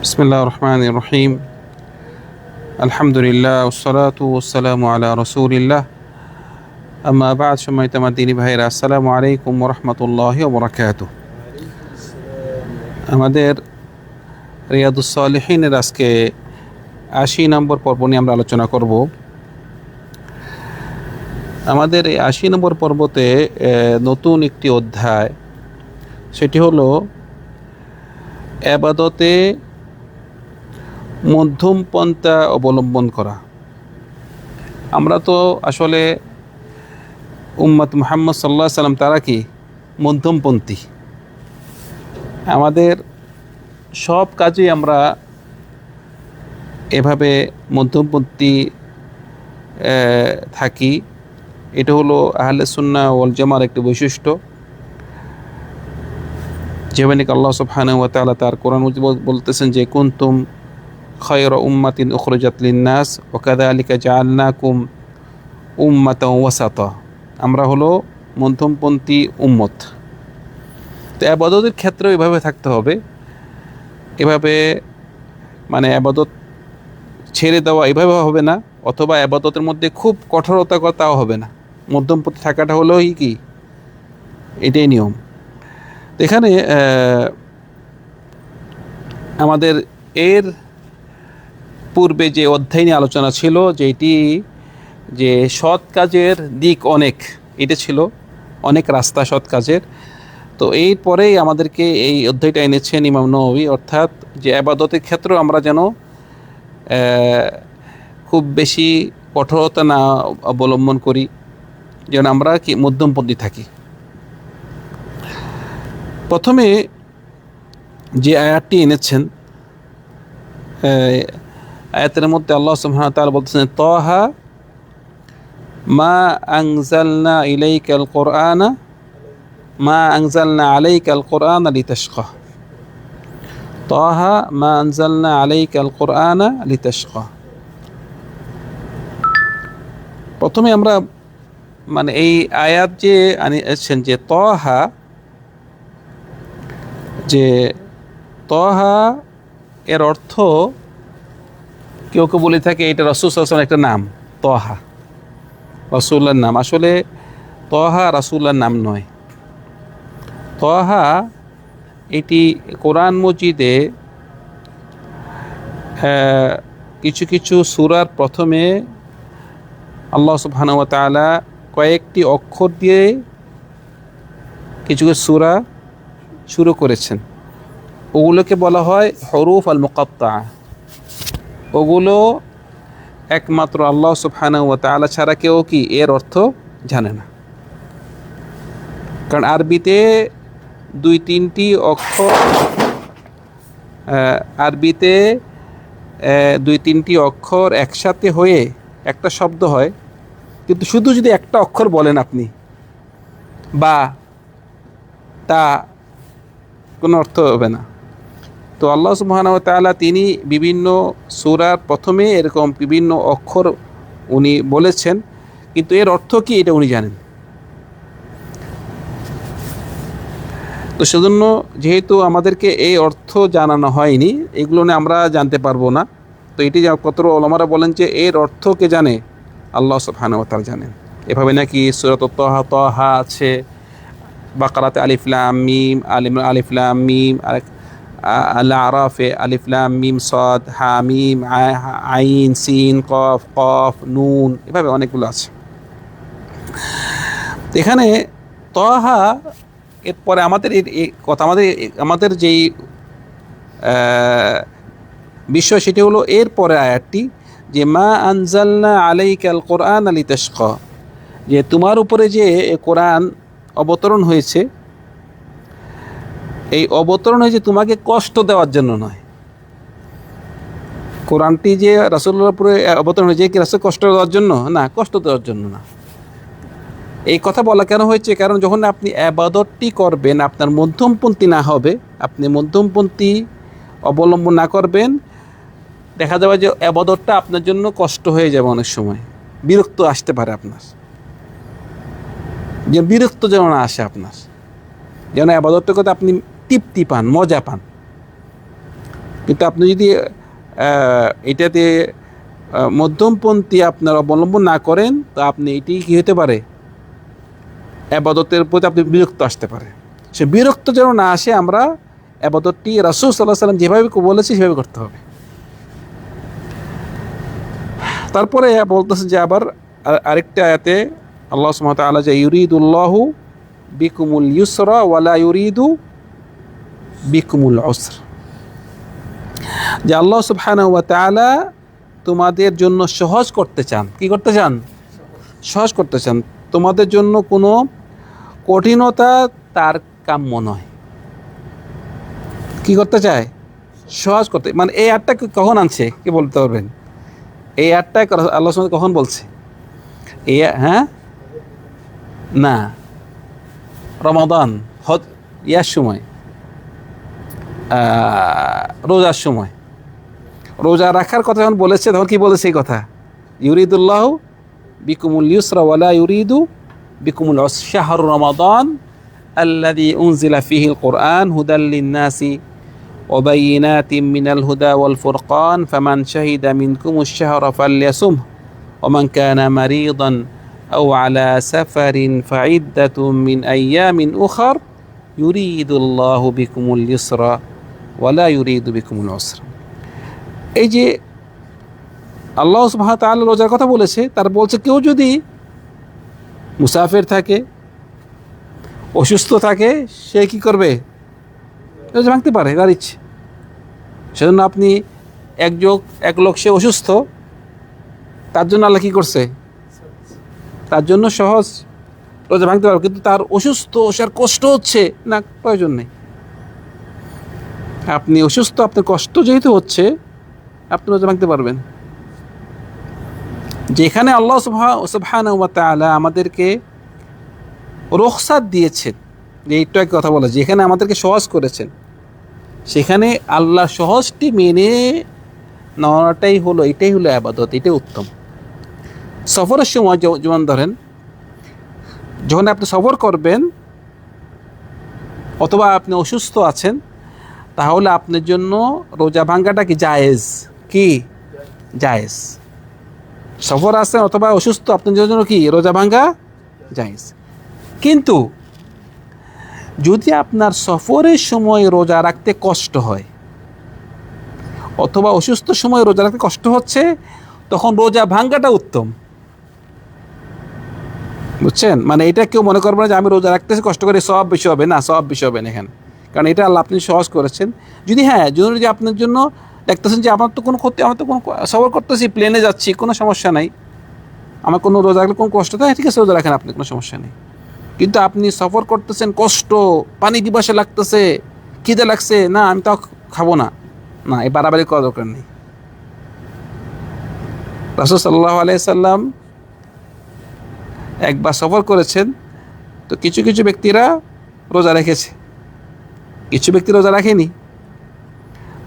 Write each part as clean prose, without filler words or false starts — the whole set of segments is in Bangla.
বিসমিল্লাহির রহমানির রহিম। আলহামদুলিল্লাহ ওয়াসসালাতু ওয়াসসালামু আলা রাসূলিল্লাহ। আম্মা বা'দ। সম্মানিত আমার দিনী ভাইরা, আসসালামু আলাইকুম ওয়া রাহমাতুল্লাহি ওয়া বারাকাতুহু। আমাদের রিয়াদুস সালিহিনের আজকে ৮০ নম্বর পর্ব নিয়ে আমরা আলোচনা করব। আমাদের এই ৮০ নম্বর পর্বতে নতুন একটি অধ্যায়, সেটি হলো ইবাদতে মধ্যম পন্থা অবলম্বন করা। আমরা তো আসলে উম্মত মুহাম্মদ সাল্লাল্লাহু আলাইহি সাল্লাম, তারা কি মধ্যমপন্থী। আমাদের সব কাজে আমরা এভাবে মধ্যমপন্থী থাকি। এটা হলো আহলে সুন্নাহ ওয়াল জামার একটি বৈশিষ্ট্য। যেমনি আল্লাহ সুবহানাহু ওয়া তাআলা তার কোরআন বলতেছেন যে কুনতুম খায়রা উম্মাতিন উখরিজাত লিন-নাস ওয়া কাযালিকা জাআলনাকুম উম্মাতাও ওয়াসাতা। আমরা হলো মধ্যমপন্থী উম্মত। তো ইবাদতের ক্ষেত্রে এভাবে থাকতে হবে। এভাবে মানে ইবাদত ছেড়ে দেওয়া এভাবে হবে না, অথবা ইবাদতের মধ্যে খুব কঠোরতা তাও হবে না। মধ্যমপন্থী থাকাটা হলো কি, এটাই নিয়ম। তো এখানে আমাদের এর পূর্বে যে অধ্যায় নিয়ে আলোচনা ছিল, যেটি যে সৎ কাজের দিক অনেক, এটা ছিল অনেক রাস্তা সৎ কাজের। তো এই পরেই আমাদেরকে এই অধ্যায়টা এনেছেন ইমাম নববী, অর্থাৎ যে ইবাদতের ক্ষেত্রে আমরা যেন খুব বেশি কঠোরতা না অবলম্বন করি, যেন আমরা কি মধ্যমপন্থী থাকি। প্রথমে যে আয়াতটি এনেছেন, আয়াতের মধ্যে আল্লাহ সুবহানাহু ওয়া তাআলা বলতেছেন তাহা মা আনজালনা ইলাইকাল কুরআনা মা আনজালনা আলাইকাল কুরআনা লিতাশকা। তাহা মা আনজালনা আলাইকাল কুরআনা লিতাশকা। প্রথমে আমরা মানে এই আয়াত যে আনেছেন যে তাহা, যে তাহা এর অর্থ কেউ কেউ বলে থাকে এটা রাসূল সাল্লাল্লাহু আলাইহি ওয়াসাল্লামের একটা নাম। তাহা রাসূলের নাম, আসলে তাহা রাসূলের নাম নয়। তাহা এটি কোরআন মজিদে কিছু কিছু সূরার প্রথমে আল্লাহ সুবহানাহু ওয়া তাআলা কয়েকটি অক্ষর দিয়ে কিছু কিছু সূরা শুরু করেছেন। ওগুলোকে বলা হয় হুরুফ আল মুকাত্তা। ওগুলো একমাত্র আল্লাহ সুবহানাহু ওয়া তাআলা ছাড়া কেউ কি এর অর্থ জানে না। কারণ আরবিতে দুই তিনটি অক্ষর একসাথে হয়ে একটা শব্দ হয়, কিন্তু শুধু যদি একটা অক্ষর বলেন আপনি, বা তা, কোনো অর্থ হবে না। তো আল্লাহ সুবহানাহু ওয়া তাআলা তিনি বিভিন্ন সূরার প্রথমে এরকম বিভিন্ন অক্ষর উনি বলেছেন, কিন্তু এর অর্থ কি এটা উনি জানেন। তো সেজন্য যেহেতু আমাদেরকে এই অর্থ জানানো হয়নি, এগুলো নিয়ে আমরা জানতে পারবো না। তো এটি কত ওলামারা বলেন যে এর অর্থ কে জানে, আল্লাহ সুবহানাহু ওয়া তাআলা জানেন। এভাবে নাকি সূরাত তাহা আছে, বাকারাতে আলিফ লাম মিম, আলিফ লাম মিম, আল আরাফে আলিফ লাম মিম সাদ হা মিম আইন সিন কফ কফ নুন, এভাবে অনেকগুলো আছে। এখানে তাহা এরপরে আমাদের কথা, আমাদের যেই বিষয় সেটি হলো এরপরে আয়াতটি, যে মা আনজালনা আলাইকাল কুরআনা লিতাশকা, যে তোমার উপরে যে কোরআন অবতরণ হয়েছে, এই অবতরণ হয়েছে তোমাকে কষ্ট দেওয়ার জন্য নয়। কোরআনটি যে রাসূলুল্লাহর উপরে অবতরণ হয়েছে কি রাসূল কষ্ট দেওয়ার জন্য না, কষ্ট দেওয়ার জন্য না। এই কথা বলা কেন হয়েছে, কারণ যখন আপনি ইবাদতটি করবেন, আপনার মধ্যমপন্থী না হবে, আপনি মধ্যমপন্থী অবলম্বন না করবেন, দেখা যাবে যে ইবাদতটা আপনার জন্য কষ্ট হয়ে যাবে। অনেক সময় বিরক্ত আসতে পারে আপনার, যে বিরক্ত যেন না আসে আপনার, যেন ইবাদতটা করতে আপনি তৃপ্তি পান, মজা পান। কিন্তু আপনি যদি এটাতে মধ্যমপন্থী আপনার অবলম্বন না করেন, তো আপনি এটি কী হতে পারে, আবাদতের প্রতি আপনি বিরক্ত আসতে পারে। সে বিরক্ত যেন না আসে, আমরা আবাদতটি রাসূল সাল্লাল্লাহু আলাইহি ওয়াসাল্লাম যেভাবে বলেছি সেভাবে করতে হবে। তারপরে বলতেছে যে আবার আরেকটা আয়াতে আল্লাহ সুবহানাহু ওয়া তাআলা যে ইউরিদুল্লাহু বিকুমুল ইউসরা ওয়ালা ইউরিদু বিকুমুল উসর, যে আল্লাহ সুবহানাহু ওয়া তাআলা তোমাদের জন্য সহজ করতে চান। কি করতে চান? সহজ করতে চান। তোমাদের জন্য কোনো কঠিনতা তার কাম্য নয়। কি করতে চায়? সহজ করতে। মানে এই আয়াতটা কখন আনছে কি বলতে পারবেন? এই আয়াতটা আল্লাহ সুবহানাহু কখন বলছে? হ্যাঁ, না, রমাদান ইয়ার সময়, রোজার সময়, রোজা রাখার কথা যখন বলেছে তখন কি বলেছে এই কথা? ইউরিদুল্লাহু বিকুমুল ইউসরা ওয়ালা ইউরিদু বিকুমুল উসরা শাহরু রমাদান আল্লাযী উনজিলা ফীহিল কুরআন হুদাল লিন-নাসি ওয়া বায়িনাতিন মিনাল হুদা ওয়াল ফুরকান ফামান শাহিদা মিনকুমুশ শাহরা ফালইয়াসুমহু ওয়া মান কানা মারিদান আও আলা সাফারিন ফাইদ্দাতুম মিন আইয়ামিন উখার ইউরিদুল্লাহু বিকুমুল ইউসরা ওয়ালা ইউরিদু বিকুমুল উসরা। এই যে আল্লাহ সুবহানাহু ওয়া তাআলা রোজার কথা বলেছে, তার বলছে কেউ যদি মুসাফির থাকে, অসুস্থ থাকে, সে কি করবে? রোজা ভাঙতে পারে তার ইচ্ছে। সেজন্য আপনি এক লোক সে অসুস্থ, তার জন্য আল্লাহ কী করছে? তার জন্য সহজ, রোজা ভাঙতে পারবে। কিন্তু তার অসুস্থ, সে কষ্ট হচ্ছে না, প্রয়োজন নেই। আপনি অসুস্থ, আপনার কষ্ট যেহেতু হচ্ছে, আপনি রোজা ভাঙতে পারবেন। যেখানে আল্লাহ সুবহানাহু ওয়া তাআলা আমাদেরকে রুখসাত দিয়েছেন, যে এইটা কথা বলা, যেখানে আমাদেরকে সহজ করেছেন, সেখানে আল্লাহ সহজটি মেনে নেওয়াটাই হলো, এটাই হলো ইবাদত, এটাই উত্তম। সফরের সময় যেমন ধরেন, যখন আপনি সফর করবেন অথবা আপনি অসুস্থ আছেন, তাহলে আপনার জন্য রোজা ভাঙ্গাটা কি জায়েজ? কি জায়েজ? সফর আছেন অথবা অসুস্থ, আপনার জন্য কি রোজা ভাঙ্গা জায়েজ। কিন্তু যদি আপনার সফরের সময় রোজা রাখতে কষ্ট হয় অথবা অসুস্থ সময় রোজা রাখতে কষ্ট হচ্ছে, তখন রোজা ভাঙ্গাটা উত্তম। বুঝছেন? মানে এটা কেউ মনে করবে না যে আমি রোজা রাখতেছি কষ্ট করে সওয়াব বেশি হবে, না, সওয়াব বেশি হবে না এখানে, কারণ এটা আল্লাহ আপনি সহজ করেছেন। যদি যদি আপনার জন্য দেখতেছেন যে আমার তো কোনো ক্ষতি, আমার তো কোনো সফর করতেছি, প্লেনে যাচ্ছি, কোনো সমস্যা নাই, আমার কোনো রোজা রাখলে কোনো কষ্ট হয়, ঠিক আছে রোজা রাখেন আপনি, কোনো সমস্যা নেই। কিন্তু আপনি সফর করতেছেন, কষ্ট, পানি দিবাসে লাগতেছে, খিদে লাগছে, না আমি তাও খাবো না, না, এই বাড়াবাড়ি করা দরকার নেই। রাসূল সাল্লাল্লাহু আলাইহি সাল্লাম একবার সফর করেছেন, তো কিছু কিছু ব্যক্তিরা রোজা রেখেছে, কিছু ব্যক্তি রোজা রাখেনি।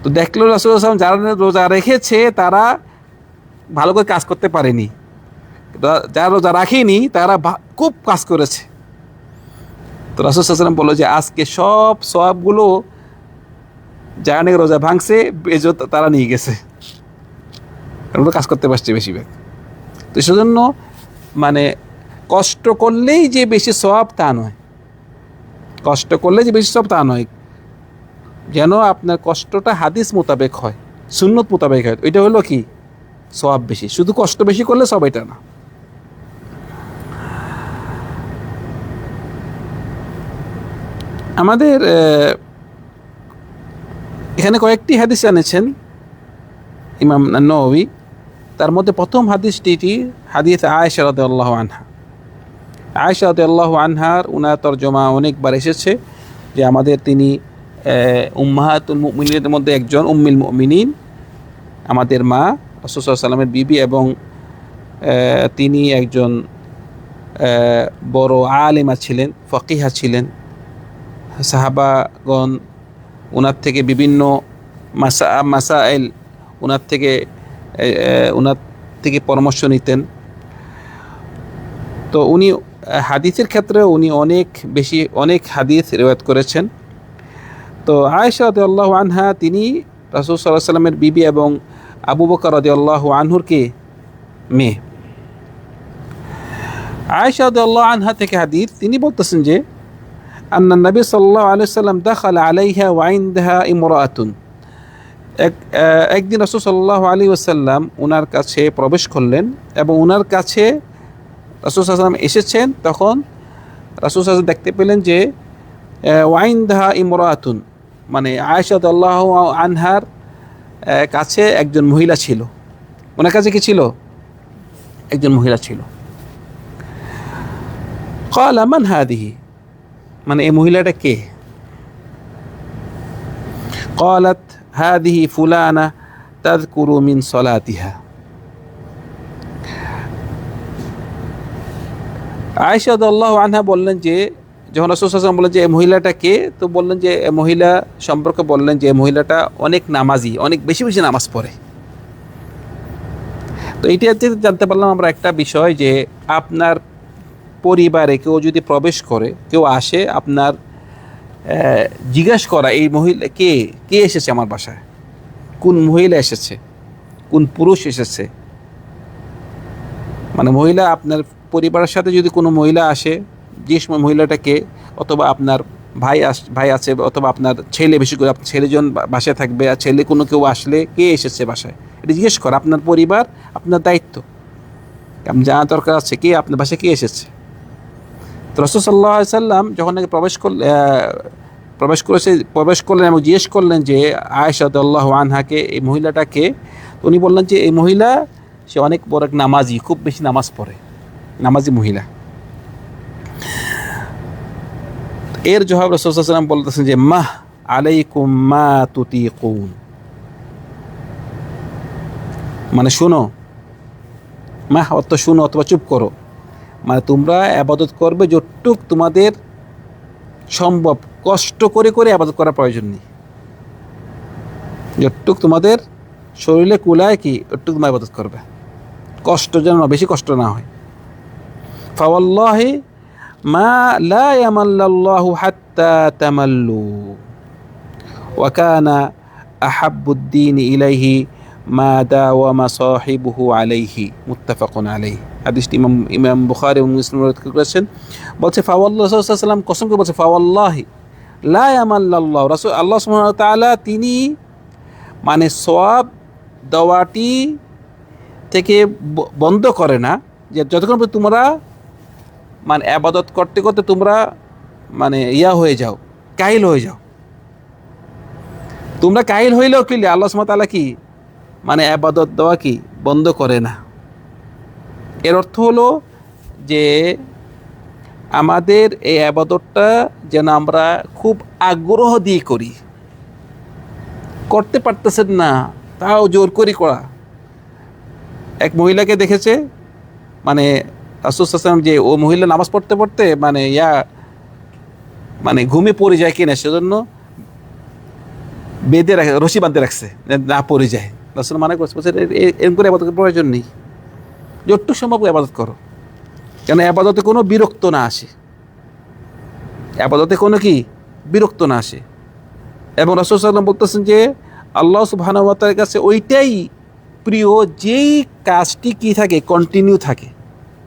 তো দেখলো রাসূল সাল্লাল্লাহু আলাইহি ওয়াসাল্লাম যারা রোজা রেখেছে তারা ভালো করে কাজ করতে পারেনি, যারা রোজা রাখেনি তারা খুব কাজ করেছে। তো রাসূল সাল্লাল্লাহু আলাইহি ওয়াসাল্লাম বলল যে আজকে সব সওয়াবগুলো যারা নাকি রোজা ভাঙছে তারা নিয়ে গেছে, কারণ কাজ করতে পারছে বেশিরভাগ। তো সেজন্য মানে কষ্ট করলেই যে বেশি সওয়াব তা নয়, কষ্ট করলে যে বেশি সওয়াব তা নয়, যেন আপনার কষ্টটা হাদিস মোতাবেক হয়, সুন্নত মোতাবেক হয়, ওইটা হলো কি সওয়াব বেশি। শুধু কষ্ট বেশি করলে সব এটা না। আমাদের এখানে কয়েকটি হাদিস এনেছেন ইমাম নববী, তার মধ্যে প্রথম হাদিসটি হাদিস আয়েশা রাদিয়াল্লাহু আনহা। আয়েশা রাদিয়াল্লাহু আনহার উনার তরজমা অনেকবার এসেছে যে আমাদের তিনি উম্মাহাতুল মুমিনিনের মধ্যে একজন, উম্মুল মুমিনিন, আমাদের মা রাসূল সাল্লাল্লাহু আলাইহি ওয়াসাল্লামের বিবি, এবং তিনি একজন বড় আলেমা ছিলেন, ফকিহা ছিলেন। সাহাবাগণ ওনার থেকে বিভিন্ন মাসাইল ওনার থেকে পরামর্শ নিতেন। তো উনি হাদিসের ক্ষেত্রে উনি অনেক হাদিস রিওয়ায়াত করেছেন। তো আয়েশা রাদিয়াল্লাহু আনহা তিনি রাসূল সাল্লাল্লাহু আলাইহি ওয়াসাল্লামের বিবি এবং আবু বকর রাদিয়াল্লাহু আনহুর কে মেয়ে। আয়েশা রাদিয়াল্লাহু আনহা থেকে হাদিস, তিনি বলতেছেন যে আন্না নবী সাল্লাল্লাহু আলাইহি ওয়াসাল্লাম দাখালা আলাইহা ওয়া ইনদাহা ইমরাআতুন, একদিন রাসূল সাল্লাল্লাহু আলাইহি ওয়াসাল্লাম ওনার কাছে প্রবেশ করলেন এবং ওনার কাছে রাসূল সাল্লাল্লাহু আলাইহি ওয়াসাল্লাম এসেছেন। তখন রাসূল সাল্লাল্লাহু আলাইহি ওয়াসাল্লাম দেখতে পেলেন যে ওয়া ইনদাহা ইমরাআতুন, মানে আয়েশা রাদিয়াল্লাহু আনহার কাছে একজন মহিলা ছিল। ওনার কাছে কি ছিল? একজন মহিলা ছিল। ক্বালা মান হাদিহি, মানে এই মহিলাটা কে? ক্বালাত হাদিহি ফুলানা তাযকুরু মিন সলাতিহা। আয়েশা রাদিয়াল্লাহু আনহা বললেন যে, যখন রাসূল সাল্লাল্লাহু আলাইহি ওয়াসাল্লাম বললেন যে এই মহিলাটা কে, তো বললেন যে এই মহিলা সম্পর্কে বললেন যে এই মহিলাটা অনেক নামাজি, অনেক বেশি বেশি নামাজ পড়ে। তো এইটাতে জানতে পারলাম আমরা একটা বিষয়, যে আপনার পরিবারে কেউ যদি প্রবেশ করে, কেউ আসে, আপনার জিজ্ঞাসা করা এই মহিলা কে, কে এসেছে আমার বাসায়, কোন মহিলা এসেছে, কোন পুরুষ এসেছে। মানে মহিলা, আপনার পরিবারের সাথে যদি কোনো মহিলা আসে, যে সময় মহিলাটাকে, অথবা আপনার ভাই আছে, অথবা আপনার ছেলে, বেশি করে আপনার ছেলেজন বাসায় থাকবে, আর ছেলে কোনো কেউ আসলে কে এসেছে বাসায়, এটা জিজ্ঞেস করা আপনার পরিবার, আপনার দায়িত্ব। আপনি জানা দরকার আছে কে আপনার বাসায় কে এসেছে। তো রাসূল সাল্লাল্লাহু আলাইহি ওয়াসাল্লাম যখন নাকি প্রবেশ করলেন এবং জিজ্ঞেস করলেন যে আয়েশা রাদিয়াল্লাহু আনহাকে, এই মহিলাটাকে, উনি বললেন যে এই মহিলা সে অনেক বড় এক নামাজি, খুব বেশি নামাজ পড়ে, নামাজি মহিলা। এর জবাব রাসূল সাল্লাল্লাহু আলাইহি ওয়াসাল্লাম বলতেছেন যে মাহ আলাইকুম মা তুতিকুন, মানে শুনো, মাহ অর্থ শুনো অথবা চুপ করো, মানে তোমরা ইবাদত করবে যতটুক তোমাদের সম্ভব, কষ্ট করে করে ইবাদত করার প্রয়োজন নেই। যতটুক তোমাদের শরীরে কুলায় কি ওটুক তোমরা ইবাদত করবে, কষ্ট যেন না, বেশি কষ্ট না হয়। ফাওয়াল্লাহি মা লা ইয়ামাল্লাল্লাহু হাত্তা তামাল্লু ওয়া কানা আহাব্বুদ-দীন ইলাইহি মা দাওয়ামা সাহিবুহু আলাইহি, মুত্তাফাকুন আলাইহি। হাদিসটি ইমাম বুখারী এবং মুসলিম রওয়ায়াত করেছেন। বলছে ফাওয়াল্লাহি, রাসূল সাল্লাল্লাহু আলাইহি ওয়াসাল্লাম কসম করে বলছে ফাওয়াল্লাহি লা ইয়ামাল্লাল্লাহু, রাসূল আল্লাহ সুবহানাহু ওয়া তাআলা তিনি মানে সওয়াব দেওয়াটি থেকে বন্ধ করে না, যে যতক্ষণ তোমরা মানে ইবাদত করতে করতে তোমরা মানে হয়ে যাও, কাহিল হয়ে যাও। তোমরা কাহিল হইলেও কি আল্লাহ সুবহানাহু ওয়া তাআলা কি মানে ইবাদত দেওয়া কি বন্ধ করে না। এর অর্থ হলো যে আমাদের এই ইবাদতটা যেন আমরা খুব আগ্রহ দিয়ে করি, করতে পারতেছেন না তাও জোর করে করা। এক মহিলাকে দেখেছে, মানে রাসূল সাল্লাল্লাহু আলাইহি ওয়াসাল্লাম যে ও মহিলা নামাজ পড়তে পড়তে মানে ঘুমে পড়ে যায় কিনা সেজন্য বেঁধে রাখে, রশি বাঁধতে রাখছে না পড়ে যায়। রাসূল মানা করছে, এরকম করে ইবাদতের প্রয়োজন নেই, যতটুকু সম্ভব ইবাদত করো, কেন ইবাদতে কোনো বিরক্ত না আসে, ইবাদতে কোনো কি বিরক্ত না আসে। এবং রাসূল সাল্লাল্লাহু আলাইহি ওয়াসাল্লাম বলতেছেন যে আল্লাহ সুবহানাহু ওয়া তাআলার কাছে ওইটাই প্রিয় যেই কাজটি কি থাকে, কন্টিনিউ থাকে,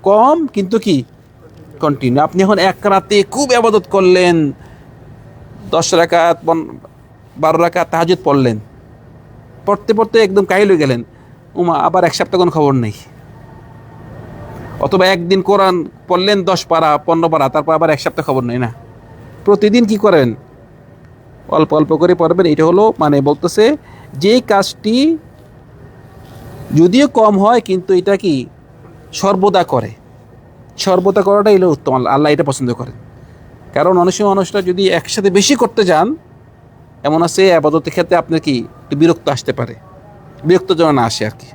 কম কিন্তু কি কন্টিনিউ। আপনি এখন এক রাতে খুব ইবাদত করলেন, 10 রাকাত 12 রাকাত তাহাজ্জুদ পড়লেন, পড়তে পড়তে একদম কাহিল হয়ে গেলেন, আবার এক সপ্তাহ কোনো খবর নেই। অথবা একদিন কোরআন পড়লেন 10 পারা 15 পারা, তারপর আবার এক সপ্তাহ খবর নেই না। প্রতিদিন কি করেন, অল্প অল্প করে পড়বেন। এটা হলো মানে বলতেছে যে কাজটি যদিও কম হয় কিন্তু এটা কি সর্বদা করে, সর্বদা করাটাই হলো উত্তম, আল্লাহ এটা পছন্দ করেন। কারণ অনেক সময় মানুষটা যদি একসাথে বেশি করতে যান, এমন আছে ইবাদতের ক্ষেত্রে আপনার কি একটু বিরক্ত আসতে পারে, বিরক্ত যেন না আসে আর কি।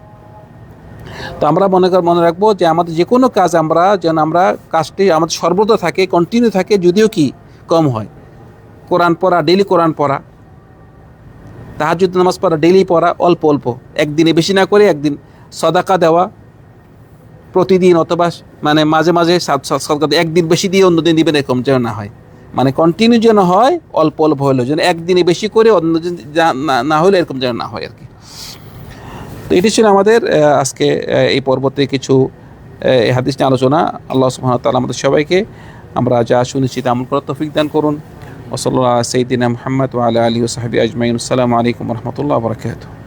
তো আমরা মনে রাখবো যে আমাদের যে কোনো কাজ আমরা কাজটি আমাদের সর্বদা থাকে, কন্টিনিউ থাকে, যদিও কি কম হয়। কোরআন পড়া, ডেইলি কোরআন পড়া, তাহাজ্জুদ নামাজ পড়া, ডেইলি পড়া, অল্প অল্প, একদিনে বেশি না করে একদিন সাদাকা দেওয়া প্রতিদিন, অথবা মানে মাঝে মাঝে সাদকা, একদিন বেশি দিয়ে অন্যদিন দিবেন, এরকম যেন না হয়। মানে কন্টিনিউ যেন হয়, অল্প অল্প হলেও যেন একদিনে বেশি করে অন্যদিন না হলে এরকম যেন না হয় আর কি। তো এটি ছিল আমাদের আজকে এই পর্বতে কিছু এই হাদিস নিয়ে আলোচনা। আল্লাহ সুবহানাহু ওয়া তাআলা আমাদের সবাইকে আমরা যা শুনেছি তা আমল করার তৌফিক দান করুন। ওয়া সাল্লাল্লাহু আলা সাইয়্যিদিনা মুহাম্মদ ওয়া আলা আলিহি ওয়া সাহবিহি আজমাইন। আসসালামু আলাইকুম ওয়া রাহমাতুল্লাহি ওয়া বারাকাতুহু।